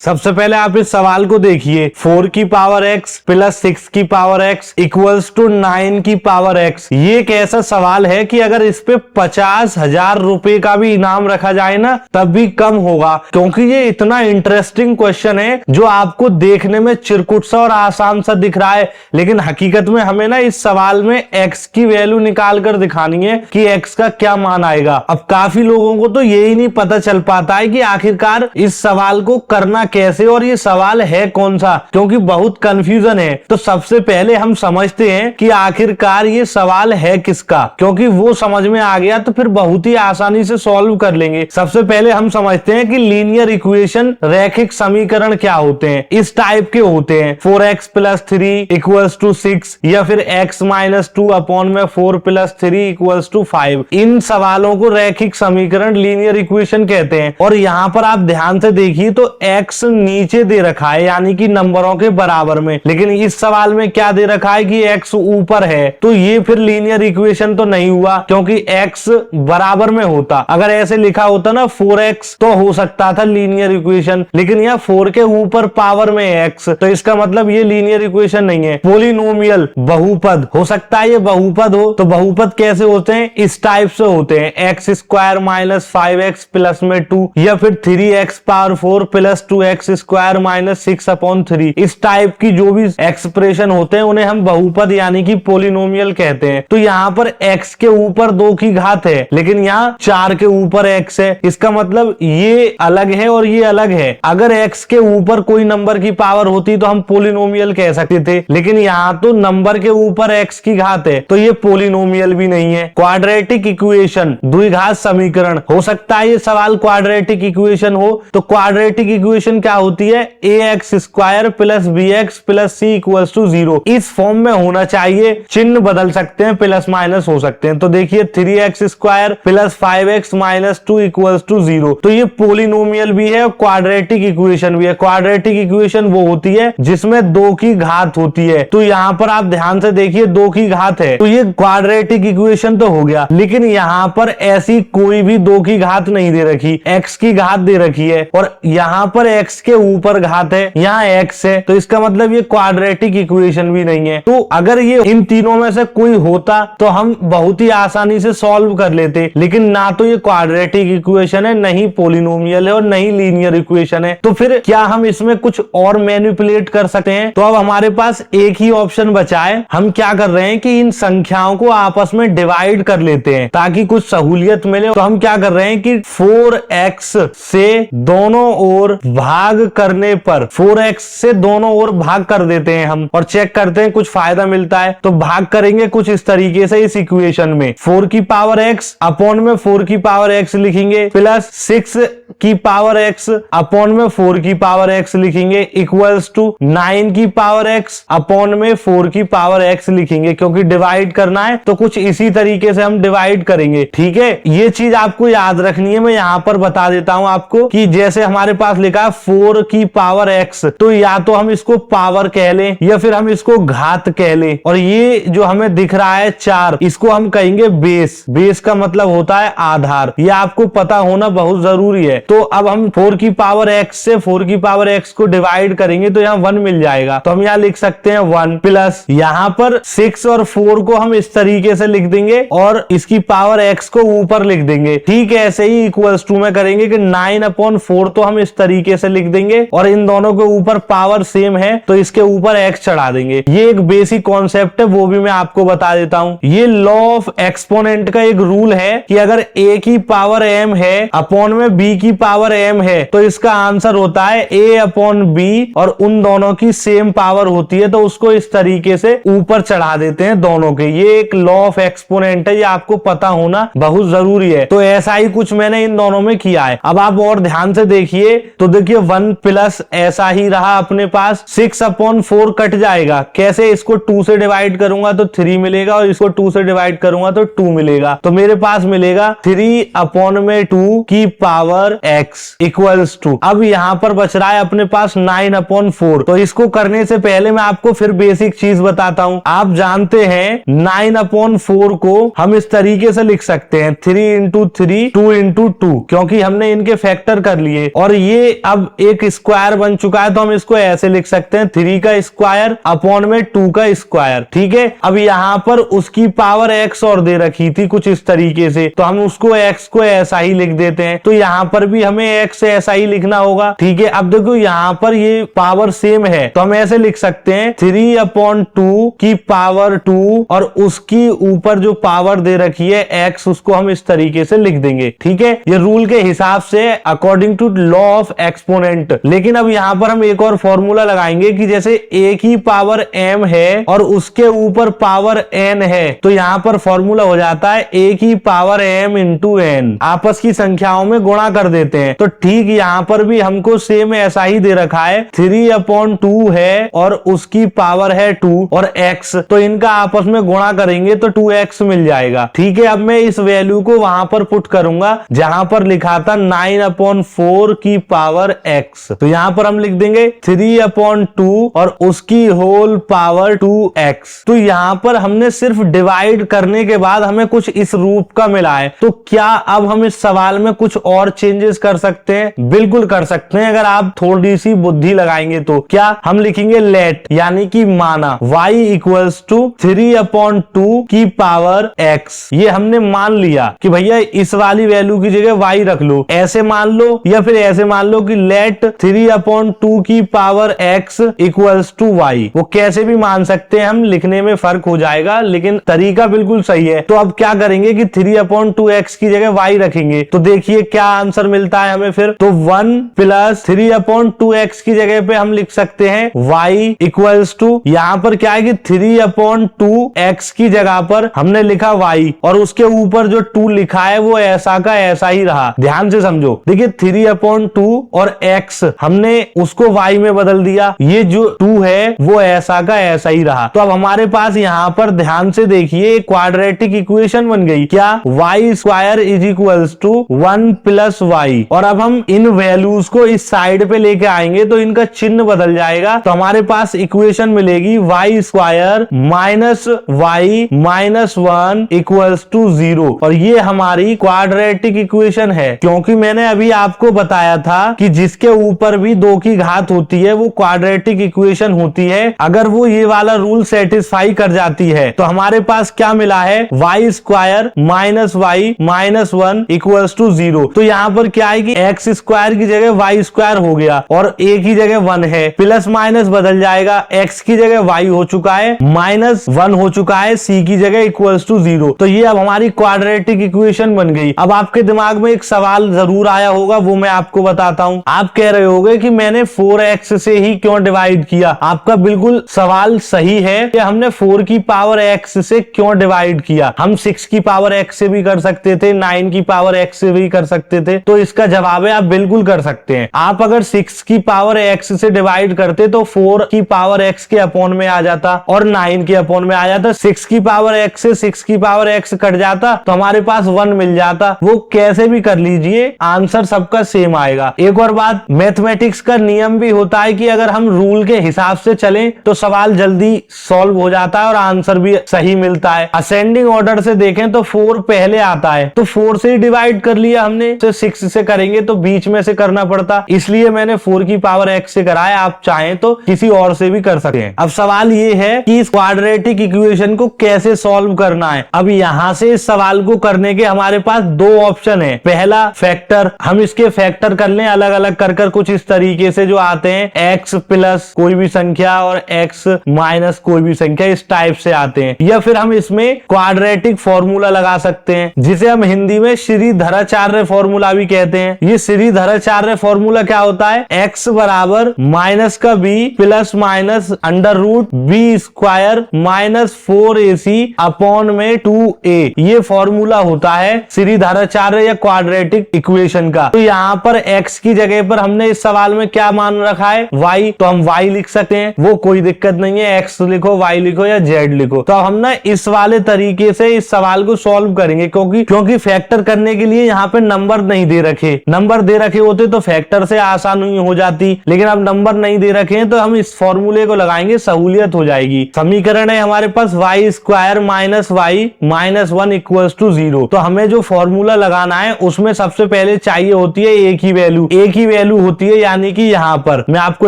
सबसे पहले आप इस सवाल को देखिए, 4 की पावर x प्लस 6 की पावर x इक्वल्स टू 9 की पावर x। ये एक ऐसा सवाल है कि अगर इस पे 50,000 रुपए का भी इनाम रखा जाए ना तब भी कम होगा, क्योंकि ये इतना इंटरेस्टिंग क्वेश्चन है जो आपको देखने में चिरकुट सा और आसान सा दिख रहा है, लेकिन हकीकत में हमें ना इस सवाल में x की वैल्यू निकाल कर दिखानी है कि x का क्या मान आएगा। अब काफी लोगों को तो यही नहीं पता चल पाता है कि आखिरकार इस सवाल को करना कैसे और ये सवाल है कौन सा, क्योंकि बहुत कंफ्यूजन है। तो सबसे पहले हम समझते हैं कि आखिरकार ये सवाल है किसका, क्योंकि वो समझ में आ गया तो फिर बहुत ही आसानी से सॉल्व कर लेंगे। सबसे पहले हम समझते हैं कि लीनियर इक्वेशन रैखिक समीकरण क्या होते हैं। इस टाइप के होते हैं 4x प्लस 3 इक्वल्स टू 6 या फिर x माइनस 2 अपॉन में 4 प्लस 3 इक्वल्स टू 5। इन सवालों को रैखिक समीकरण लीनियर इक्वेशन कहते हैं। और यहाँ पर आप ध्यान से देखिए तो x नीचे दे रखा है यानी कि नंबरों के बराबर में, लेकिन इस सवाल में क्या दे रखा है कि x ऊपर है, तो ये फिर लीनियर इक्वेशन तो नहीं हुआ, क्योंकि x बराबर में होता। अगर ऐसे लिखा होता ना 4x तो हो सकता था लीनियर इक्वेशन, लेकिन यहाँ 4 के ऊपर पावर में है x, तो इसका मतलब ये लीनियर इक्वेशन नहीं है। पोलिनोमियल बहुपद हो सकता है ये बहुपद हो, तो बहुपद कैसे होते हैं, इस टाइप से होते हैं x square minus 5x plus में 2 या फिर 3x power 4 plus 2x square minus 6 upon 3। इस टाइप की जो भी एक्सप्रेशन होते हैं उन्हें हम बहुपद यानी कि पोलिनोमियल कहते हैं। तो यहाँ पर x के ऊपर 2 की घात है, लेकिन यहाँ 4 के ऊपर x है, इसका मतलब ये अलग है और ये अलग है। अगर x के ऊपर कोई नंबर की पावर होती तो हम पोलिनोमियल कह सकते थे, लेकिन यहाँ तो नंबर के ऊपर x की घात है, तो ये पोलिनोमियल भी नहीं है। क्वाड्रेटिक इक्वेशन द्विघात समीकरण हो सकता है ये सवाल क्वाड्रेटिक इक्वेशन हो, तो क्वाड्रेटिक इक्वेशन क्या होती है, ax square plus bx plus c equals to 0। इस फॉर्म में होना चाहिए, चिन्ह बदल सकते हैं, प्लस माइनस हो सकते हैं। तो देखिए 3x square plus 5x minus 2 equals to 0, तो ये पोलिनोमियल भी है और क्वाड्रेटिक इक्वेशन भी है। क्वाड्रेटिक इक्वेशन वो होती है जिसमें 2 की घात होती है, तो यहाँ पर आप ध्यान से देखिए 2 की घात है, तो ये क्वाड्रेटिक इक्वेशन तो हो गया। लेकिन यहाँ पर ऐसी कोई भी 2 की घात नहीं दे रखी, x की घात दे रखी है और यहाँ पर x के ऊपर घात है, यहाँ x है, तो इसका मतलब ये क्वाड्रेटिक इक्वेशन भी नहीं है। तो अगर ये इन तीनों में से कोई होता तो हम बहुत ही आसानी से सॉल्व कर लेते, लेकिन ना तो ये क्वाड्रेटिक इक्वेशन है, नहीं पोलिनोमियल है और नहीं लीनियर इक्वेशन है। तो फिर क्या हम इसमें कुछ और मैनिपुलेट कर सकते हैं? तो अब हमारे पास एक ही ऑप्शन बचा है। हम क्या कर रहे हैं कि इन संख्याओं को आपस में डिवाइड कर लेते हैं ताकि कुछ सहूलियत मिले। तो हम क्या कर रहे हैं कि 4x से दोनों ओर भाग करने पर 4x से दोनों ओर भाग कर देते हैं हम और चेक करते हैं कुछ फायदा मिलता है। तो भाग करेंगे कुछ इस तरीके से, इस इक्वेशन में 4 की पावर x अपॉन में 4 की पावर x लिखेंगे प्लस 6 की पावर x अपॉन में 4 की पावर x लिखेंगे इक्वल्स टू 9 की पावर x अपॉन में 4 की पावर x लिखेंगे, क्योंकि डिवाइड करना है तो कुछ इसी तरीके से हम डिवाइड करेंगे। ठीक है, ये चीज आपको याद रखनी है। मैं यहां पर बता देता हूं आपको कि जैसे हमारे पास लिखा है 4 की पावर x, तो या तो हम इसको पावर कह लें या फिर हम इसको घात कह लें, और ये जो हमें दिख रहा है 4, इसको हम कहेंगे बेस। बेस का मतलब होता है आधार, ये आपको पता होना बहुत जरूरी है। तो अब हम 4 की पावर x से 4 की पावर x को डिवाइड करेंगे तो यहाँ 1 मिल जाएगा, तो हम यहाँ लिख सकते हैं 1 प्लस यहाँ पर 6 और 4 को हम इस तरीके से लिख देंगे और इसकी पावर x को ऊपर लिख देंगे। ठीक है, ऐसे ही इक्वल्स टू में करेंगे कि 9 अपॉन 4 तो हम इस तरीके से लिख देंगे और इन दोनों के ऊपर पावर सेम है तो इसके ऊपर x चढ़ा देंगे। ये एक बेसिक कॉन्सेप्ट है, वो भी मैं आपको बता देता हूं। ये लॉ ऑफ एक्सपोनेंट का एक रूल है कि अगर a की पावर m है अपॉन में b की पावर m है तो इसका आंसर होता है a अपॉन b, और उन दोनों की सेम पावर होती है तो उसको इस तरीके से ऊपर चढ़ा देते हैं दोनों के। ये एक लॉ ऑफ एक्सपोनेंट है, ये आपको पता होना बहुत जरूरी है। तो ऐसा ही कुछ मैंने इन दोनों में किया है। अब आप और ध्यान से देखिए तो देखिए 1 प्लस ऐसा ही रहा अपने पास, 6 अपॉन 4 कट जाएगा। कैसे, इसको 2 से डिवाइड करूंगा तो 3 मिलेगा और इसको 2 से डिवाइड करूंगा तो 2 मिलेगा, तो मेरे पास मिलेगा 3 अपॉन में 2 की पावर x इक्वल्स टू। अब यहां पर बच रहा है अपने पास 9 अपॉन 4। तो इसको करने से पहले मैं आपको फिर बेसिक चीज बताता हूं। आप जानते हैं 9 अपॉन 4 को हम इस तरीके से लिख सकते हैं 3 इंटू 3 2 इंटू 2, क्योंकि हमने इनके फैक्टर कर लिए। और ये अब अब एक स्क्वायर बन चुका है, तो हम इसको ऐसे लिख सकते हैं 3 का स्क्वायर अपॉन में 2 का स्क्वायर। ठीक है, अब यहाँ पर उसकी पावर x और दे रखी थी कुछ इस तरीके से, तो हम उसको x को ऐसा ही लिख देते हैं। तो यहाँ पर भी हमें x ऐसा ही लिखना होगा। ठीक है, अब देखो यहाँ पर ये पावर सेम है, तो हम ऐसे लिख सकते हैं 3/2 की पावर 2 और उसकी ऊपर जो पावर दे रखी है x, उसको हम इस तरीके से लिख देंगे। ठीक है, ये रूल के हिसाब से according to law of exponent. लेकिन अब यहाँ पर हम एक और फॉर्मूला लगाएंगे कि जैसे a की पावर m है और उसके ऊपर पावर n है, तो यहाँ पर फॉर्मूला हो जाता है a की पावर m इंटू n, आपस की संख्याओं में गुणा कर देते हैं। तो ठीक यहाँ पर भी हमको सेम ऐसा ही दे रखा है, 3/2 है और उसकी पावर है 2 और x, तो इनका आपस में गुणा करेंगे तो 2x मिल जाएगा। ठीक है, अब मैं इस वैल्यू को वहां पर पुट करूंगा जहां पर लिखा था 9/4 की पावर x, तो यहां पर हम लिख देंगे 3/2 और उसकी होल पावर 2x। तो यहां पर हमने सिर्फ डिवाइड करने के बाद हमें कुछ इस रूप का मिला है। तो क्या अब हम इस सवाल में कुछ और चेंजेस कर सकते हैं? बिल्कुल कर सकते हैं, अगर आप थोड़ी सी बुद्धि लगाएंगे तो। क्या हम लिखेंगे लेट, यानी कि माना y इक्वल्स टू 3/2 की पावर x। ये हमने मान लिया कि भैया इस वाली वैल्यू की जगह y रख लो, ऐसे मान लो या फिर ऐसे मान लो कि लेट 3/2 की power x equals to y। वो कैसे भी मान सकते हैं हम, लिखने में फर्क हो जाएगा लेकिन तरीका बिल्कुल सही है। तो अब क्या करेंगे कि 3/2x की जगह y रखेंगे, तो देखिए क्या आंसर मिलता है हमें फिर। तो 1 प्लस 3/2x की जगह पे हम लिख सकते हैं y इक्वल्स टू, यहां पर क्या है कि 3/2x की जगह पर हमने लिखा y और उसके ऊपर जो 2 लिखा है वो ऐसा का ऐसा ही रहा। ध्यान से समझो, देखिए 3/2 और x हमने उसको y में बदल दिया, ये जो 2 है वो ऐसा का ऐसा ही रहा। तो अब हमारे पास यहाँ पर ध्यान से देखिए क्वाड्रेटिक इक्वेशन बन गई। क्या? y square is equals to 1 plus y। और अब हम इन वैल्यूज को इस साइड पे लेके आएंगे तो इनका चिन्ह बदल जाएगा, तो हमारे पास इक्वेशन मिलेगी y square minus y minus 1 equals to 0। और ये हमारी क्वाड्रेटिक इक्वेशन है, क्योंकि मैंने अभी आपको बताया था कि जिसके ऊपर भी 2 की घात होती है वो क्वाड्रेटिक इक्वेशन होती है। अगर वो ये वाला रूल सेटिस्फाई कर जाती है तो हमारे पास क्या मिला है, y square minus y minus 1 equals to 0। तो यहाँ पर क्या है कि x स्क्वायर की जगह y स्क्वायर हो गया और a की जगह 1 है, प्लस माइनस बदल जाएगा, x की जगह y हो चुका है, माइनस 1 हो चुका है, c की जगह इक्वल्स टू 0। तो ये अब हमारी क्वाड्रेटिक इक्वेशन बन गई। अब आपके दिमाग में एक सवाल जरूर आया होगा, वो मैं आपको बताता हूं। आप कह रहे होगे कि मैंने 4x से ही क्यों डिवाइड किया। आपका बिल्कुल सवाल सही है कि हमने 4 की पावर x से क्यों डिवाइड किया। हम 6 की पावर x से भी कर सकते थे, 9 की पावर x से भी कर सकते थे। तो इसका जवाब है आप बिल्कुल कर सकते हैं। आप अगर 6 की पावर x से डिवाइड करते तो 4 की पावर x के अपॉन में आ जाता और 9 के अपॉन में आ जाता। 6 की पावर x से 6 की पावर x कट जाता तो हमारे पास 1 मिल जाता। वो कैसे भी कर लीजिए, आंसर सबका सेम आएगा। एक और बात, मैथमेटिक्स का नियम भी होता है कि अगर हम रूल के हिसाब से चलें तो सवाल जल्दी सॉल्व हो जाता है और आंसर भी सही मिलता है। असेंडिंग ऑर्डर से देखें तो 4 पहले आता है, तो 4 से ही डिवाइड कर लिया हमने। तो 6 से करेंगे तो बीच में से करना पड़ता, इसलिए मैंने 4 की पावर x से कराया। आप चाहें तो किसी और से भी कर सकते हैं। अब सवाल ये है कि इस क्वाड्रेटिक इक्वेशन को कैसे सॉल्व करना है। अब यहां से इस सवाल को करने के हमारे पास 2 ऑप्शन है। पहला फैक्टर, हम इसके फैक्टर कर लें अलग अलग कर कुछ इस तरीके से जो आते हैं, x प्लस कोई भी संख्या और x माइनस कोई भी संख्या, इस टाइप से आते हैं। या फिर हम इसमें क्वाड्रेटिक फॉर्मूला लगा सकते हैं, जिसे हम हिंदी में श्रीधराचार्य फॉर्मूला भी कहते हैं। ये श्रीधराचार्य फॉर्मूला क्या होता है, x बराबर माइनस का b plus minus under root b square minus 4ac upon में 2a। ये फॉर्मूला होता है श्रीधराचार्य या क्वाड्रेटिक इक्वेशन का। तो यहाँ पर x की जगह पर हमने इस सवाल में क्या मान रखा है, y, तो हम y लिख सकते हैं, वो कोई दिक्कत नहीं है। x लिखो, y लिखो या z लिखो। तो हम ना इस वाले तरीके से इस सवाल को सॉल्व करेंगे, क्योंकि फैक्टर करने के लिए यहाँ पे नंबर नहीं दे रखे। नंबर दे रखे होते तो फैक्टर से आसान ही हो जाती, लेकिन अब नंबर नहीं दे रखे हैं तो हम इस फॉर्मूले को लगाएंगे, सहूलियत हो जाएगी। समीकरण है हमारे पास y square minus y minus 1 equals to 0। तो हमें जो फॉर्मूला लगाना है उसमें सबसे पहले चाहिए होती है a की वैल्यू। a की वैल्यू होती है, यानी कि यहाँ पर मैं आपको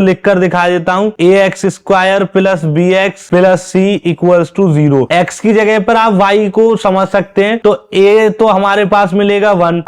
लिख कर दिखा देता हूँ, ax² plus bx plus c equals to 0। x की जगह पर आप y को समझ सकते हैं, तो a तो हमारे पास मिलेगा 1,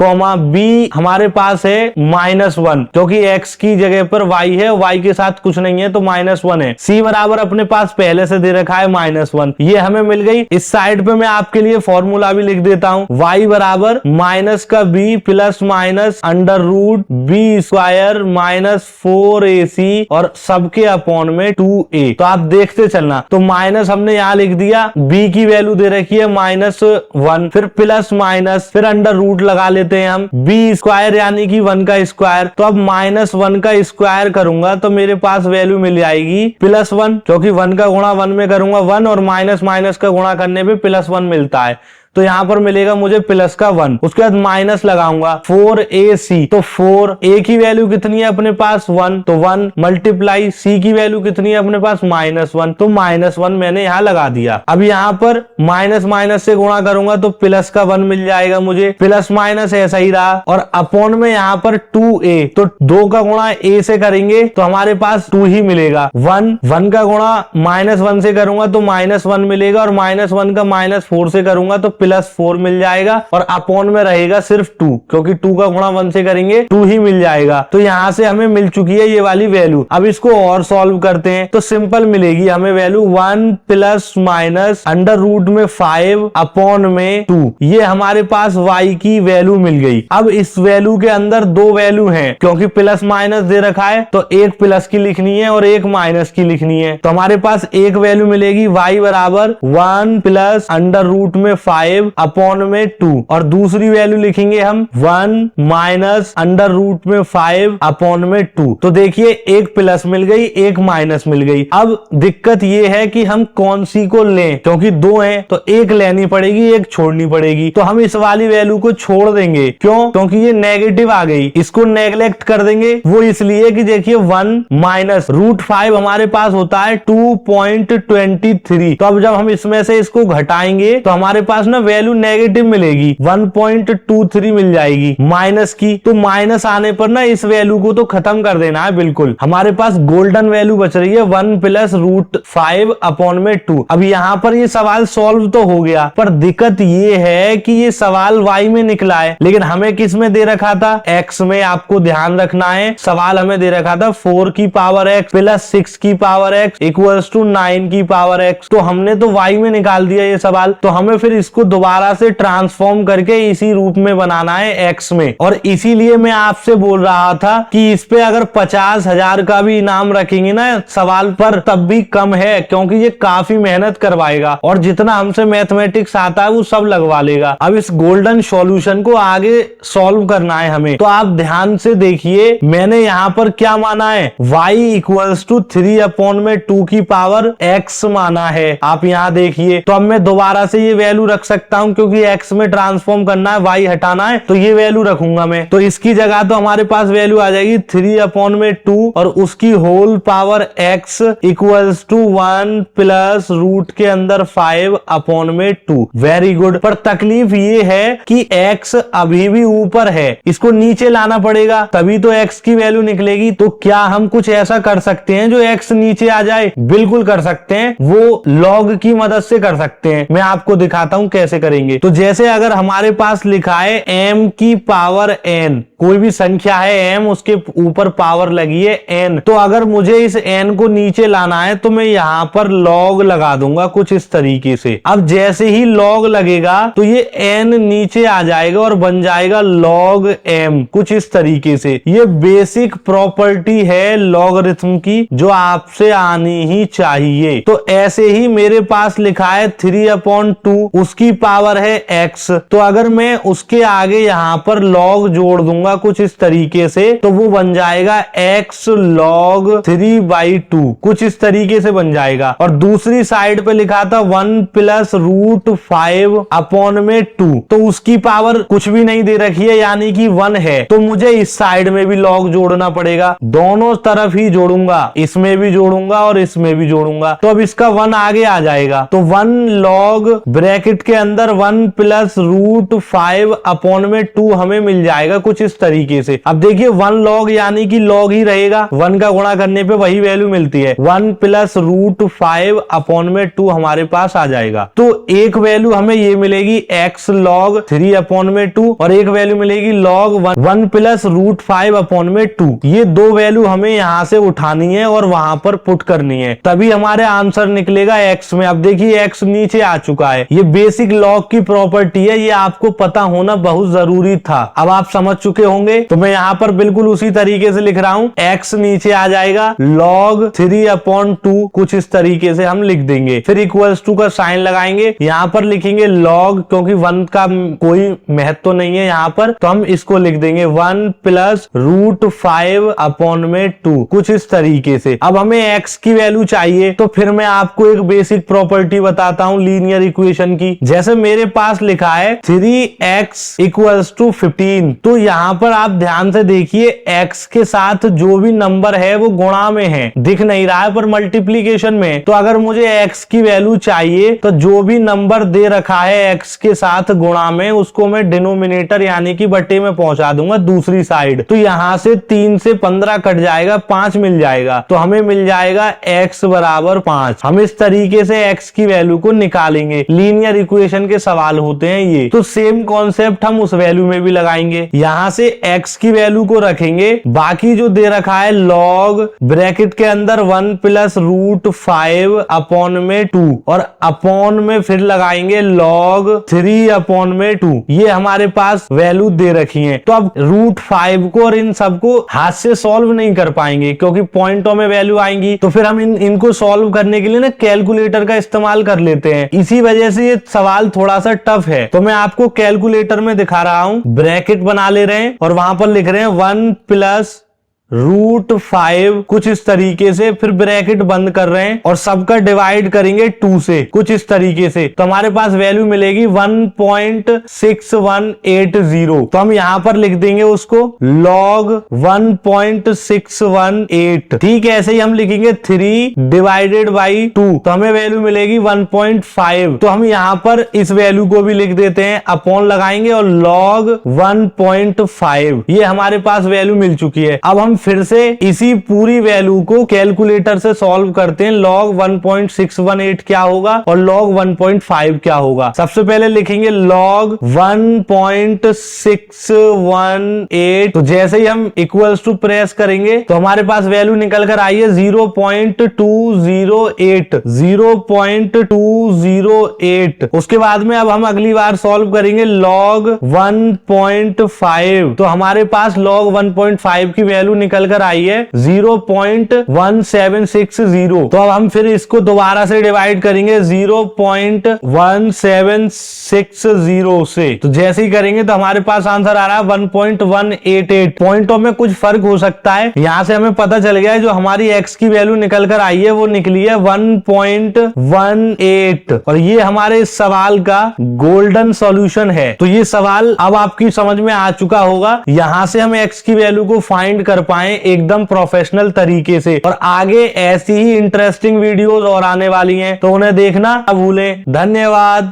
b हमारे पास है -1, क्योंकि x की जगह पर y है, y के साथ कुछ नहीं है तो -1 है। c बराबर अपने पास पहले से दे रखा है -1, ये हमें मिल गई। इस साइड पे मैं आपके लिए फॉर्मूला भी लिख देता हूँ, y बराबर माइनस का b plus minus under root b² minus 4ac और सबके अपॉन में 2a। तो आप देखते चलना, तो माइनस हमने यहाँ लिख दिया, b की वैल्यू दे रखी है -1, फिर प्लस माइनस, फिर अंडर रूट लगा लेते हैं हम, b² यानी कि 1 का स्क्वायर। तो अब -1 का स्क्वायर करूंगा तो मेरे पास वैल्यू मिल जाएगी +1, क्योंकि 1 का गुणा 1 में करूंगा 1 और माइनस माइनस का गुणा करने पे +1 मिलता है, तो यहाँ पर मिलेगा मुझे प्लस का 1। उसके बाद माइनस लगाऊंगा 4ac, तो 4a की वैल्यू कितनी है अपने पास 1, तो 1 मल्टीप्लाई c की वैल्यू कितनी है अपने पास -1, तो -1 मैंने यहाँ लगा दिया। अब यहाँ पर माइनस माइनस से गुणा करूंगा तो प्लस का 1 मिल जाएगा मुझे, प्लस माइनस ऐसा ही रहा, और अपॉन में यहाँ पर 2a, तो 2 का गुणा a से करेंगे तो हमारे पास 2 ही मिलेगा। 1 का गुणा -1 से करूंगा तो -1 मिलेगा, और -1 का -4 से करूंगा तो +4 मिल जाएगा, और अपॉन में रहेगा सिर्फ 2, क्योंकि 2 का गुणा 1 से करेंगे 2 ही मिल जाएगा। तो यहां से हमें मिल चुकी है ये वाली वैल्यू। अब इसको और सॉल्व करते हैं तो सिंपल मिलेगी हमें value 1 plus minus under root में 5 अपॉन में 2, ये हमारे पास y की वैल्यू मिल गई। अब इस वैल्यू के अंदर दो वैल्यू हैं, क्योंकि प्लस माइनस दे रखा है तो एक प्लस की लिखनी है और एक माइनस की लिखनी है। तो हमारे पास एक वैल्यू मिलेगी y बराबर 1 प्लस अंडर रूट में 5 अपॉन में 2, और दूसरी वैल्यू लिखेंगे हम 1 माइनस अंडर रूट में 5 अपॉन में 2। तो देखिए एक प्लस मिल गई, एक माइनस मिल गई। अब दिक्कत ये है कि हम कौन सी को लें, क्योंकि दो हैं तो एक लेनी पड़ेगी, एक छोड़नी पड़ेगी। तो हम इस वाली वैल्यू को छोड़ देंगे, क्यों? क्योंकि ये नेगेटिव आ गई, इसको नेगलेक्ट कर देंगे। वो इसलिए कि देखिए 1 माइनस √5 हमारे पास होता है 2.23। तो अब जब हम इसमें से इसको घटाएंगे तो हमारे पास ना वैल्यू नेगेटिव मिलेगी, 1.23 मिल जाएगी माइनस की। तो माइनस आने पर ना इस वैल्यू को तो खत्म कर देना है बिल्कुल। हमारे पास गोल्डन वैल्यू बच रही है 1 प्लस √5 अपॉन में 2। अब यहाँ पर ये सवाल सॉल्व तो हो गया, पर दिक्कत ये है कि ये सवाल y में निकला है, लेकिन हमें किस में दे रखा था, x में। आपको ध्यान रखना है, सवाल हमें दे रखा था 4 की पावर x प्लस 6 की पावर x इक्वल्स टू 9 की पावर x। तो हमने तो y में निकाल दिया ये सवाल, तो हमें फिर इसको दोबारा से ट्रांसफॉर्म करके इसी रूप में बनाना है x में। और इसीलिए मैं आपसे बोल रहा था कि इस पे अगर 50,000 का भी इनाम रखेंगे ना सवाल पर, तब भी कम है, क्योंकि ये काफी मेहनत करवाएगा और जितना हमसे मैथमेटिक्स आता है वो सब लगवा लेगा। अब इस गोल्डन सॉल्यूशन को आगे सॉल्व करना है हमें, तो आप ध्यान से देखिए मैंने यहाँ पर क्या माना है, y इक्वल्स टू 3 अपॉन में 2 की पावर x माना है। आप यहाँ देखिए, तो अब मैं दोबारा से ये वैल्यू रख सकता हूँ, क्योंकि x में ट्रांसफॉर्म करना है, y हटाना है, तो ये वैल्यू रखूंगा मैं। तो इसकी जगह तो हमारे पास वैल्यू आ जाएगी 3 अपॉन में 2 और उसकी whole power x equals to 1 plus root के अंदर 5 अपॉन में 2। Very good. पर तकलीफ ये है कि x अभी भी ऊपर है, इसको नीचे लाना पड़ेगा तभी तो x की वैल्यू निकलेगी। तो क्या हम कुछ ऐसा कर सकते हैं जो x नीचे आ जाए? बिल्कुल कर सकते हैं, वो लॉग की मदद से कर सकते हैं। मैं आपको दिखाता हूं कैसे करेंगे। तो जैसे अगर हमारे पास लिखा है m की पावर n, कोई भी संख्या है m, उसके ऊपर पावर लगी है n, तो अगर मुझे इस n को नीचे लाना है तो मैं यहां पर log लगा दूंगा कुछ इस तरीके से। अब जैसे ही log लगेगा तो ये n नीचे आ जाएगा और बन जाएगा log m, कुछ इस तरीके से। ये बेसिक प्रॉपर्टी है लॉगरिथम की जो आपसे आनी ही चाहिए। तो ऐसे ही मेरे पास लिखा है 3 अपॉन 2, उसकी पावर है x, तो अगर मैं उसके आगे यहां पर log जोड़ दूंगा कुछ इस तरीके से, तो वो बन जाएगा x log 3/2, कुछ इस तरीके से बन जाएगा। और दूसरी साइड पे लिखा था 1 प्लस √5 अपॉन में 2, तो उसकी पावर कुछ भी नहीं दे रखी है, यानी कि 1 है। तो मुझे इस साइड में भी log जोड़ना पड़ेगा, दोनों तरफ ही जोड़ूंगा, इसमें भी जोड़ूंगा और इसमें भी जोड़ूंगा। तो अब इसका 1 आगे आ जाएगा, तो 1 log ब्रैकेट के अंदर 1 प्लस √5 अपॉन में 2 हमें मिल जाएगा कुछ इस तरीके से। अब देखिए 1 log यानी कि log ही रहेगा, 1 का गुणा करने पे वही वैल्यू मिलती है। 1 प्लस रूट 5 अपॉन में 2 हमारे पास आ जाएगा। तो एक वैल्यू हमें ये मिलेगी x log 3 अपॉन में 2 और एक वैल्यू मिलेगी log 1 प्लस रूट 5 अपॉन में 2। ये दो वैल्यू हमें यहां से उठानी है और वहां पर पुट करनी है, तभी हमारे आंसर निकलेगा x में। अब देखिए x नीचे आ चुका है। ये बेसिक लॉग की प्रॉपर्टी है, ये आपको पता होना बहुत जरूरी था। अब आप समझ चुके होंगे, तो मैं यहाँ पर बिल्कुल उसी तरीके से लिख रहा हूं। x नीचे आ जाएगा, log 3 अपॉन 2 कुछ इस तरीके से हम लिख देंगे। फिर इक्वल्स टू का साइन लगाएंगे, यहाँ पर लिखेंगे log, क्योंकि 1 का कोई महत्व तो नहीं है यहाँ पर, तो हम इसको लिख देंगे 1 प्लस रूट 5 अपॉन में 2 कुछ इस तरीके से। अब हमें x की वैल्यू चाहिए, तो फिर मैं आपको एक बेसिक प्रॉपर्टी बताता हूं लीनियर इक्वेशन की। जैसे मेरे पास लिखा है 3x इक्वल्स टू 15, तो यहाँ पर आप ध्यान से देखिए x के साथ जो भी नंबर है वो गुणा में है, दिख नहीं रहा है पर मल्टीप्लीकेशन में। तो अगर मुझे x की वैल्यू चाहिए तो जो भी नंबर दे रखा है x के साथ गुणा में, उसको मैं डिनोमिनेटर यानी कि बटे में पहुंचा दूंगा दूसरी साइड। तो यहां से 3 से 15 कट जाएगा, 5 मिल जाएगा, तो हमें मिल जाएगा x बराबर 5। हम इस तरीके से x की वैल्यू को निकालेंगे। लीनियर इक्वेशन के सवाल होते हैं ये। तो सेम कॉन्सेप्ट हम उस वैल्यू में भी लगाएंगे। यहां से x की वैल्यू को रखेंगे, बाकी जो दे रखा है log ब्रैकेट के अंदर 1 प्लस रूट 5 अपॉन में 2 और अपॉन में फिर लगाएंगे log 3 अपॉन में 2। ये हमारे पास वैल्यू दे रखी है। तो अब रूट 5 को और इन सबको हाथ से सॉल्व नहीं कर पाएंगे, क्योंकि पॉइंटों में वैल्यू आएंगी। तो फिर हम इनको सॉल्व करने के लिए ना कैलकुलेटर का इस्तेमाल कर लेते हैं। इसी वजह से ये सवाल थोड़ा सा टफ है। तो मैं आपको कैलकुलेटर में दिखा रहा हूं। ब्रैकेट बना ले रहे हैं और वहां पर लिख रहे हैं 1 प्लस रूट 5 कुछ इस तरीके से, फिर ब्रैकेट बंद कर रहे हैं और सबका डिवाइड करेंगे 2 से कुछ इस तरीके से। तो हमारे पास वैल्यू मिलेगी 1.6180। तो हम यहां पर लिख देंगे उसको log 1.618। ठीक है, ऐसे ही हम लिखेंगे 3 डिवाइडेड बाई 2, तो हमें वैल्यू मिलेगी 1.5। तो हम यहां पर इस वैल्यू को भी लिख देते हैं, अपॉन लगाएंगे और log 1.5। ये हमारे पास वैल्यू मिल चुकी है। अब हम फिर से इसी पूरी वैल्यू को कैलकुलेटर से सॉल्व करते हैं। log 1.618 क्या होगा और log 1.5 क्या होगा। सबसे पहले लिखेंगे log 1.618। तो जैसे ही हम इक्वल्स टू प्रेस करेंगे तो हमारे पास वैल्यू निकल कर आई है 0.208। 0.208। उसके बाद में अब हम अगली बार सॉल्व करेंगे log 1.5। तो हमारे पास log 1.5 की वैल्यू निकल कर आई है 0.1760। तो अब हम फिर इसको दोबारा से डिवाइड करेंगे 0.1760 से। तो जैसे ही करेंगे तो हमारे पास आंसर आ रहा है 1.188। पॉइंटों में कुछ फर्क हो सकता है। यहां से हमें पता चल गया है जो हमारी x की वैल्यू निकल कर आई है वो निकली है 1.18 और ये हमारे इस सवाल का गोल्डन सॉल्यूशन है। तो ये सवाल अब आपकी समझ में आ चुका होगा। यहां से हम x की वैल्यू को फाइंड कर पाए एकदम प्रोफेशनल तरीके से। और आगे ऐसी ही इंटरेस्टिंग वीडियोस और आने वाली हैं, तो उन्हें देखना ना भूलें। धन्यवाद।